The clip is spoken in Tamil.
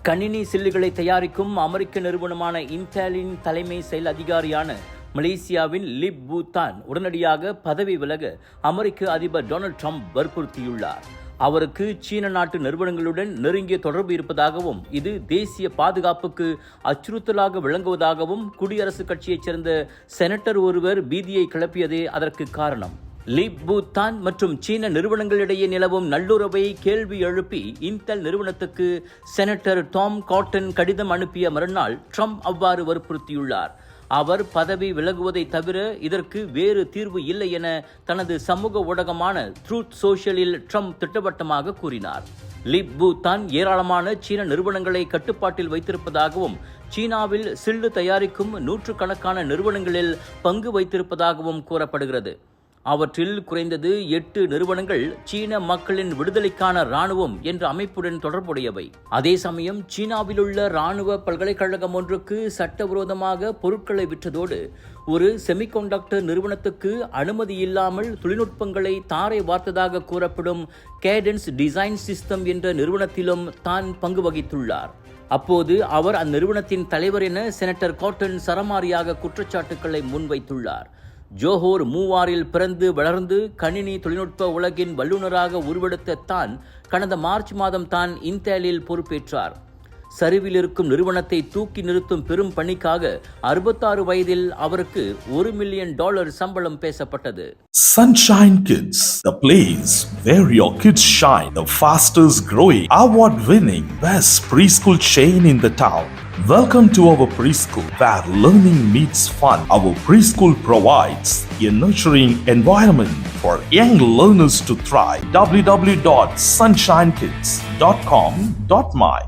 கணினி சில்லுகளை தயாரிக்கும் அமெரிக்க நிறுவனமான இன்டெலின் தலைமை செயல் அதிகாரியான மலேசியாவின் லிப் பூ தான் உடனடியாக பதவி விலக அமெரிக்க அதிபர் டொனால்ட் ட்ரம்ப் வற்புறுத்தியுள்ளார். அவருக்கு சீன நாட்டு நிறுவனங்களுடன் நெருங்கிய தொடர்பு இருப்பதாகவும் இது தேசிய பாதுகாப்புக்கு அச்சுறுத்தலாக விளங்குவதாகவும் குடியரசுக் கட்சியைச் சேர்ந்த செனட்டர் ஒருவர் பீதியை கிளப்பியதே அதற்கு காரணம். லிப் பூ தான் மற்றும் சீன நிறுவனங்களிடையே நிலவும் நல்லுறவை கேள்வி எழுப்பி இன்டெல் நிறுவனத்துக்கு செனட்டர் டாம் காட்டன் கடிதம் அனுப்பிய மறுநாள் ட்ரம்ப் அவ்வாறு வற்புறுத்தியுள்ளார். அவர் பதவி விலகுவதை தவிர இதற்கு வேறு தீர்வு இல்லை என தனது சமூக ஊடகமான ட்ரூத் சோஷியலில் ட்ரம்ப் திட்டவட்டமாக கூறினார். லிப் பூ தான் ஏராளமான சீன நிறுவனங்களை கட்டுப்பாட்டில் வைத்திருப்பதாகவும் சீனாவில் சில்லு தயாரிக்கும் நூற்றுக்கணக்கான நிறுவனங்களில் பங்கு வைத்திருப்பதாகவும் கூறப்படுகிறது. அவற்றில் குறைந்தது 8 நிறுவனங்கள் சீன மக்களின் விடுதலைக்கான இராணுவம் என்ற அமைப்புடன் தொடர்புடையவை. அதே சமயம் சீனாவிலுள்ள இராணுவ பல்கலைக்கழகம் ஒன்றுக்கு சட்டவிரோதமாக பொருட்களை விற்றதோடு ஒரு செமிகண்டக்டர் நிறுவனத்துக்கு அனுமதி இல்லாமல் தொழில்நுட்பங்களை தாரை வார்த்ததாக கூறப்படும் கேடன்ஸ் டிசைன் சிஸ்டம் என்ற நிறுவனத்திலும் தான் பங்கு வகித்துள்ளார். அப்போது அவர் அந்நிறுவனத்தின் தலைவர் என செனட்டர் காட்டன் சரமாரியாக குற்றச்சாட்டுக்களை முன்வைத்துள்ளார். ஜோஹோர் மூவாரில் பிறந்து வளர்ந்து கணினி தொழில்நுட்ப உலகின் வல்லுநராக உருவெடுத்த தான் கடந்த மார்ச் மாதம் தான் இன்டெலில் பொறுப்பேற்றார். சரிவில் இருக்கும் நிறுவனத்தை தூக்கி நிறுத்தும் பெரும் பணிக்காக 66 வயதில் அவருக்கு $1 மில்லியன் சம்பளம் பேசப்பட்டது. Sunshine Kids, the place where your kids shine, the fastest growing, award-winning, best preschool chain in the town. Welcome to our preschool where learning meets fun. Our preschool provides a nurturing environment for young learners to thrive. www.sunshinekids.com.my